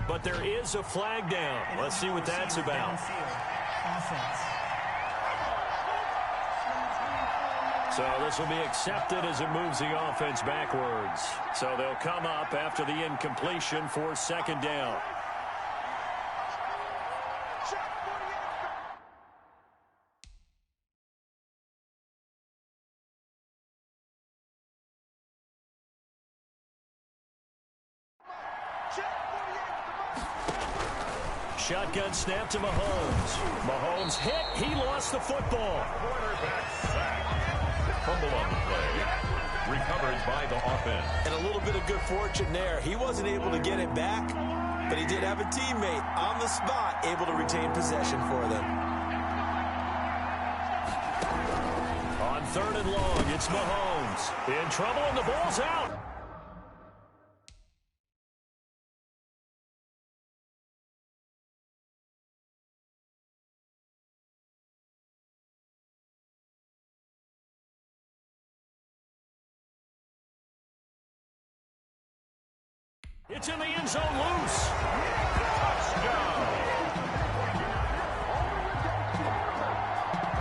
but there is a flag down. Let's see what that's about. So this will be accepted as it moves the offense backwards. So they'll come up after the incompletion for second down. Shotgun snap to Mahomes. Mahomes hit. He lost the football. Fumble on the play. Recovered by the offense. And a little bit of good fortune there. He wasn't able to get it back, but he did have a teammate on the spot able to retain possession for them. On 3rd and long, it's Mahomes. In trouble, and the ball's out. It's in the end zone loose.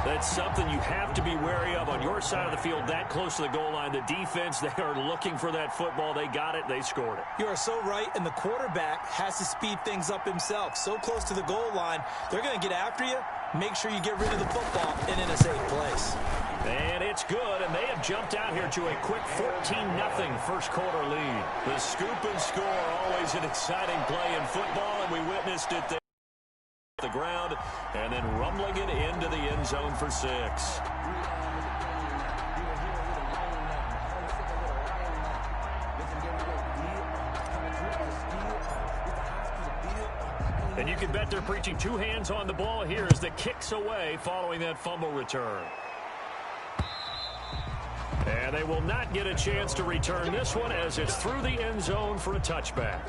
That's something you have to be wary of on your side of the field, that close to the goal line. The defense, they are looking for that football. They got it. They scored it. You are so right, and the quarterback has to speed things up himself. So close to the goal line, they're going to get after you. Make sure you get rid of the football and in a safe place. And it's good, and they have jumped out here to a quick 14-0 first quarter lead. The scoop and score, always an exciting play in football, and we witnessed it there. The ground, and then rumbling it into the end zone for 6. And you can bet they're preaching 2 hands on the ball here as the kick's away following that fumble return. And they will not get a chance to return this one as it's through the end zone for a touchback.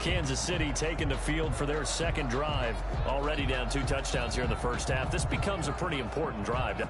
Kansas City taking the field for their second drive. Already down 2 touchdowns here in the first half. This becomes a pretty important drive.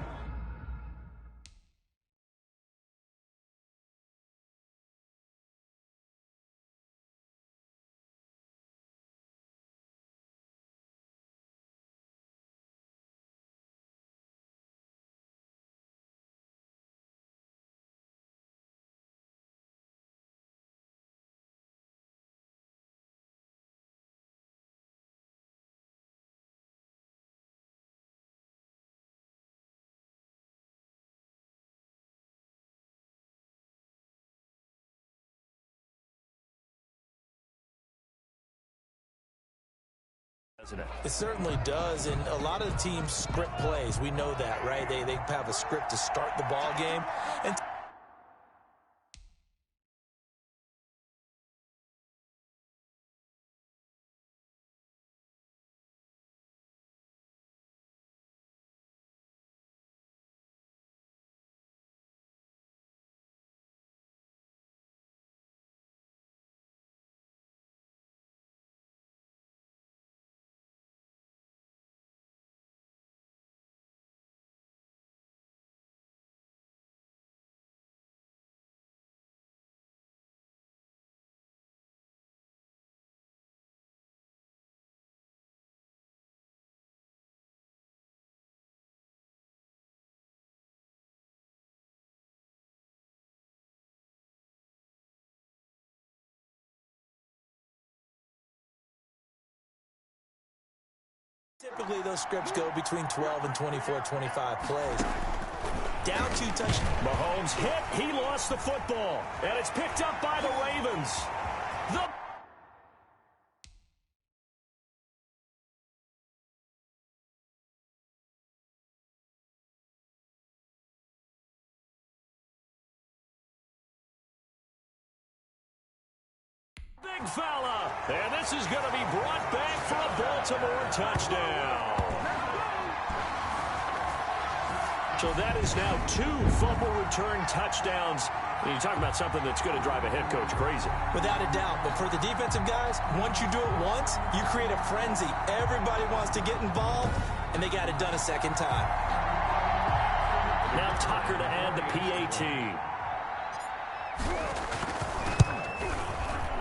It certainly does, and a lot of the teams script plays. We know that, right? They have a script to start the ball game. And typically those scripts go between 12 and 24, 25 plays. Down 2 touchdowns. Mahomes hit. He lost the football. And it's picked up by the Ravens. Big fella. And this is going to be brought back for a Baltimore touchdown. So that is now 2 fumble return touchdowns. And you talk about something that's going to drive a head coach crazy. Without a doubt. But for the defensive guys, once you do it once, you create a frenzy. Everybody wants to get involved, and they got it done a second time. Now Tucker to add the PAT.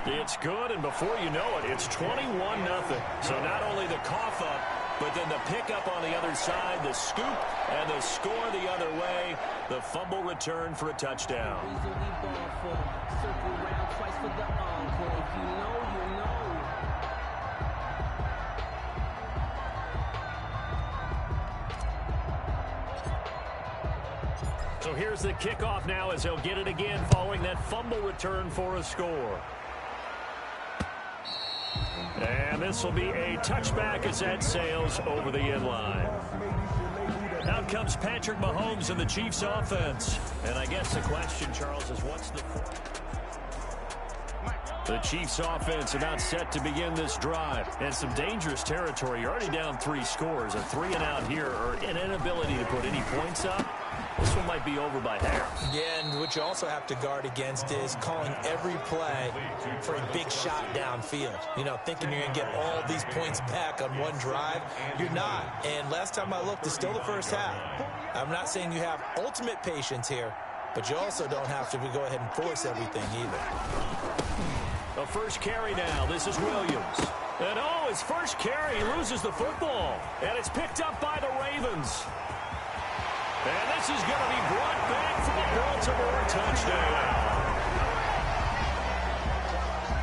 The It's good, and before you know it, it's 21-0. So not only the cough up, but then the pickup on the other side, the scoop, and the score the other way. The fumble return for a touchdown. Circle round twice for the encore. If you know, you know. So here's the kickoff now as he'll get it again following that fumble return for a score. And this will be a touchback as that sails over the end line. Out comes Patrick Mahomes in the Chiefs offense. And I guess the question, Charles, is what's the Chiefs offense about set to begin this drive. And some dangerous territory. You're already down 3 scores. A 3-and-out here or an inability to put any points up. This one might be over by half. Yeah, and what you also have to guard against is calling every play for a big shot downfield. You know, thinking you're going to get all these points back on one drive. You're not. And last time I looked, it's still the first half. I'm not saying you have ultimate patience here, but you also don't have to go ahead and force everything either. A first carry now. This is Williams. And his first carry, he loses the football. And it's picked up by the Ravens. And this is going to be brought back for the Baltimore touchdown.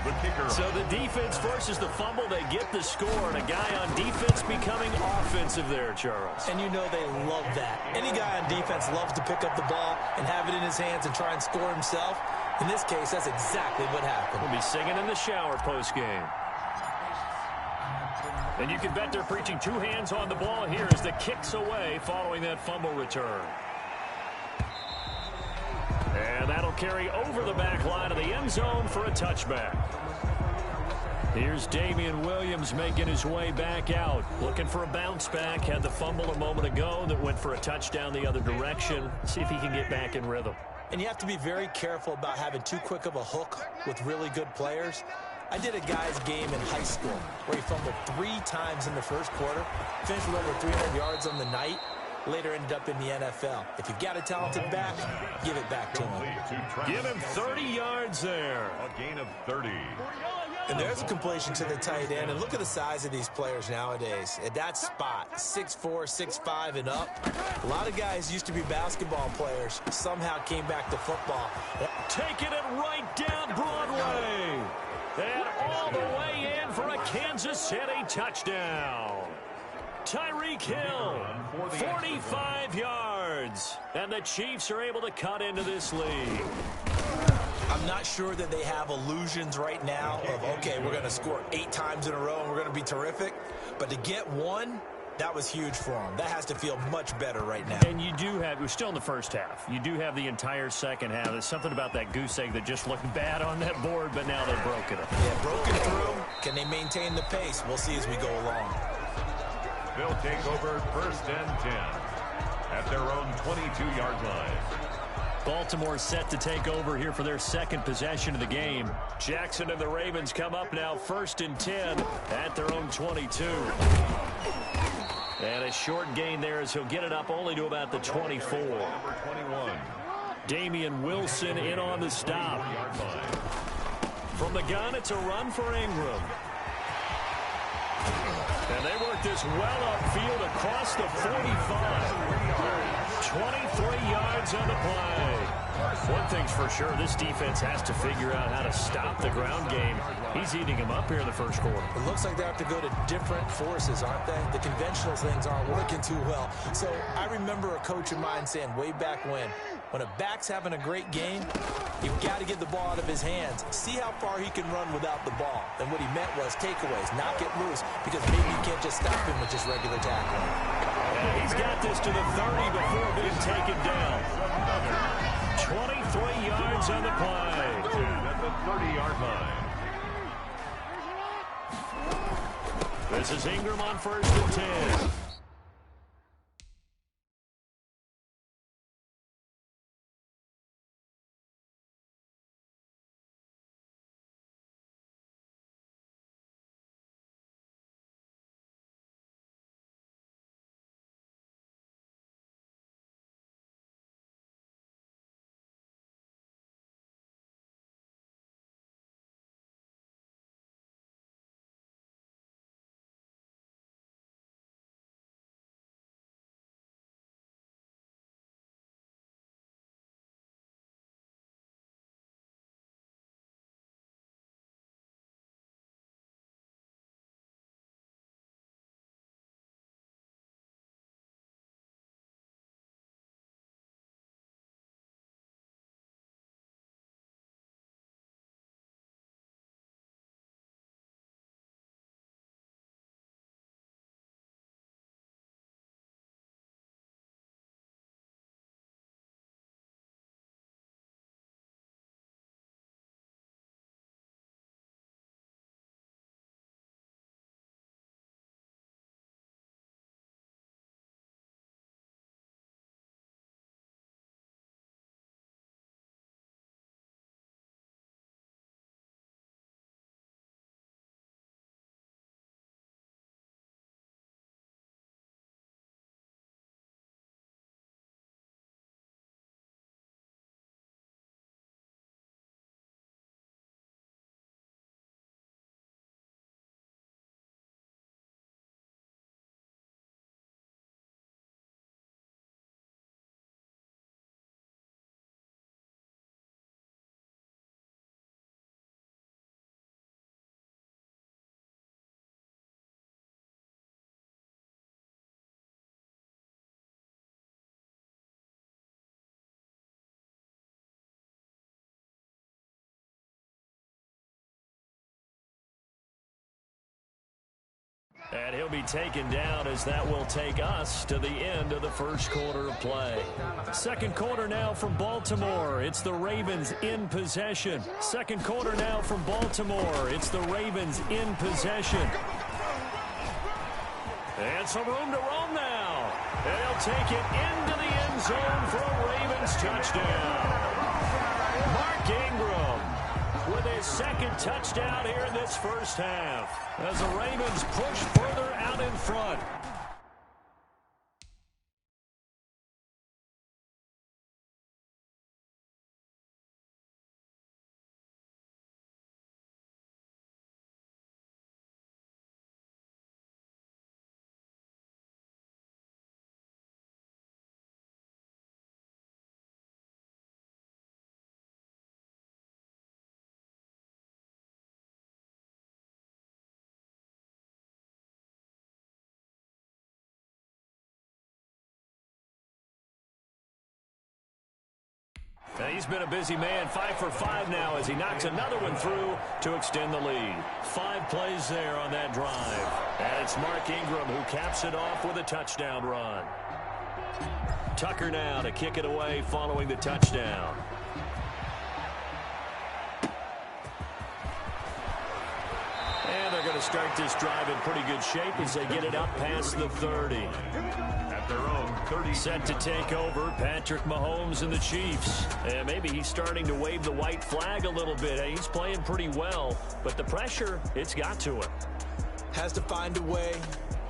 The kicker. So the defense forces the fumble. They get the score. And a guy on defense becoming offensive there, Charles. And you know they love that. Any guy on defense loves to pick up the ball and have it in his hands and try and score himself. In this case, that's exactly what happened. We'll be singing in the shower post-game. And you can bet they're preaching 2 hands on the ball here as the kick's away following that fumble return. And that'll carry over the back line of the end zone for a touchback. Here's Damian Williams making his way back out. Looking for a bounce back. Had the fumble a moment ago that went for a touchdown the other direction. See if he can get back in rhythm. And you have to be very careful about having too quick of a hook with really good players. I did a guy's game in high school where he fumbled 3 times in the first quarter, finished with over 300 yards on the night, later ended up in the NFL. If you've got a talented back, give it back to him. Give him 30 yards there. A gain of 30. And there's a completion to the tight end. And look at the size of these players nowadays. At that spot, 6'4", 6'5", and up. A lot of guys used to be basketball players, somehow came back to football. Taking it right down Broadway. And all the way in for a Kansas City touchdown. Tyreek Hill, 45 yards. And the Chiefs are able to cut into this lead. I'm not sure that they have illusions right now of, okay, we're going to score 8 times in a row and we're going to be terrific. But to get 1, that was huge for them. That has to feel much better right now. And you do have, we're still in the first half. You do have the entire second half. There's something about that goose egg that just looked bad on that board, but now they've broken it. Yeah, broken through. Can they maintain the pace? We'll see as we go along. They'll take over 1st and 10 at their own 22-yard line. Baltimore set to take over here for their second possession of the game. Jackson and the Ravens come up now 1st and 10 at their own 22. And a short gain there as he'll get it up only to about the 24. Number 21. Damian Wilson in on the stop. From the gun, it's a run for Ingram. And they work this well upfield across the 45. 23 yards on the play. One thing's for sure, this defense has to figure out how to stop the ground game. He's eating him up here in the first quarter. It looks like they have to go to different forces, aren't they? The conventional things aren't working too well. So I remember a coach of mine saying way back when a back's having a great game, you've got to get the ball out of his hands. See how far he can run without the ball. And what he meant was takeaways, knock it loose, because maybe you can't just stop him with just regular tackling. And he's got this to the 30 before being taken down. 23 yards on the play. At the 30-yard line. This is Ingram on 1st and 10. And he'll be taken down as that will take us to the end of the first quarter of play. Second quarter now from Baltimore. It's the Ravens in possession. Second quarter now from Baltimore. It's the Ravens in possession. And some room to roam now. They'll take it into the end zone for a Ravens touchdown. Mark Ingram with his second touchdown here in this first half as the Ravens push further out in front. He's been a busy man, 5 for 5 now as he knocks another one through to extend the lead. 5 plays there on that drive. And it's Mark Ingram who caps it off with a touchdown run. Tucker now to kick it away following the touchdown. And they're going to start this drive in pretty good shape as they get it up past the 30. At their own 30. Set to take over, Patrick Mahomes and the Chiefs. And maybe he's starting to wave the white flag a little bit. He's playing pretty well, but the pressure, it's got to him. Has to find a way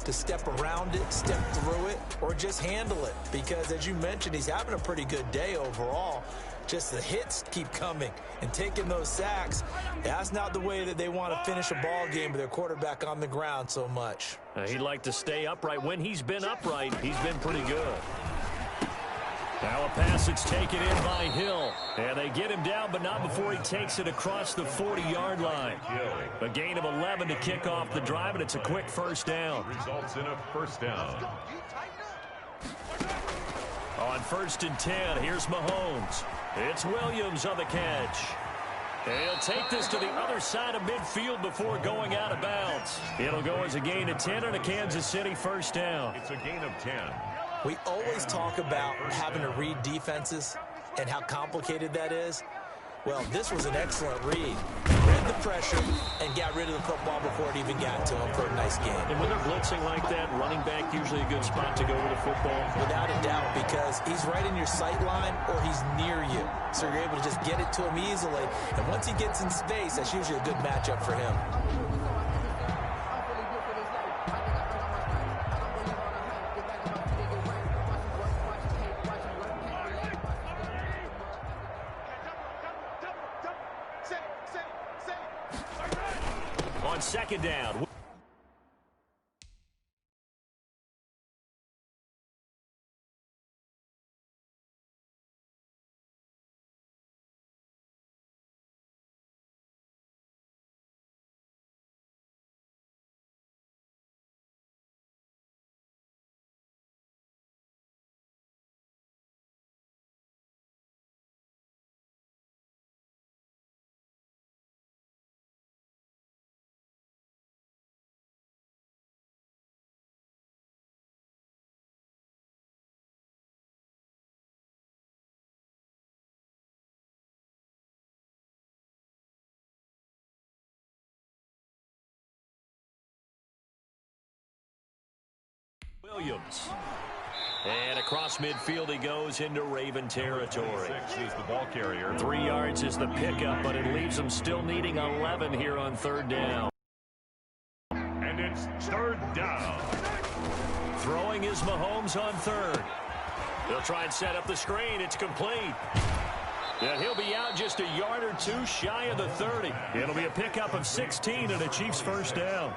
to step around it, step through it, or just handle it. Because, as you mentioned, he's having a pretty good day overall. Just the hits keep coming and taking those sacks. That's not the way that they want to finish a ball game with their quarterback on the ground so much. He'd like to stay upright. When he's been upright, he's been pretty good. Now a pass that's taken in by Hill. And they get him down, but not before he takes it across the 40-yard line. A gain of 11 to kick off the drive, and it's a quick first down. Results in a first down. On 1st and 10, here's Mahomes. It's Williams on the catch. He'll take this to the other side of midfield before going out of bounds. It'll go as a gain of 10 and a Kansas City first down. It's a gain of 10. We always talk about having to read defenses and how complicated that is. Well, this was an excellent read. Read the pressure and got rid of the football before it even got to him for a nice game. And when they're blitzing like that, running back usually a good spot to go with the football. Without a doubt, because he's right in your sight line or he's near you. So you're able to just get it to him easily. And once he gets in space, that's usually a good matchup for him. On second down. Williams. And across midfield he goes into Raven territory. 6 is the ball carrier. 3 yards is the pickup, but it leaves him still needing 11 here on third down. And it's third down. Throwing is Mahomes on third. They'll try and set up the screen. It's complete. And he'll be out just a yard or two shy of the 30. It'll be a pickup of 16 and a Chiefs first down.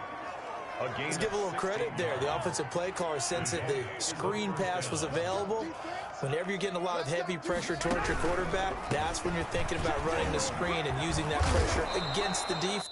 Let's give a little credit there. The offensive play caller sensed that the screen pass was available. Whenever you're getting a lot of heavy pressure towards your quarterback, that's when you're thinking about running the screen and using that pressure against the defense.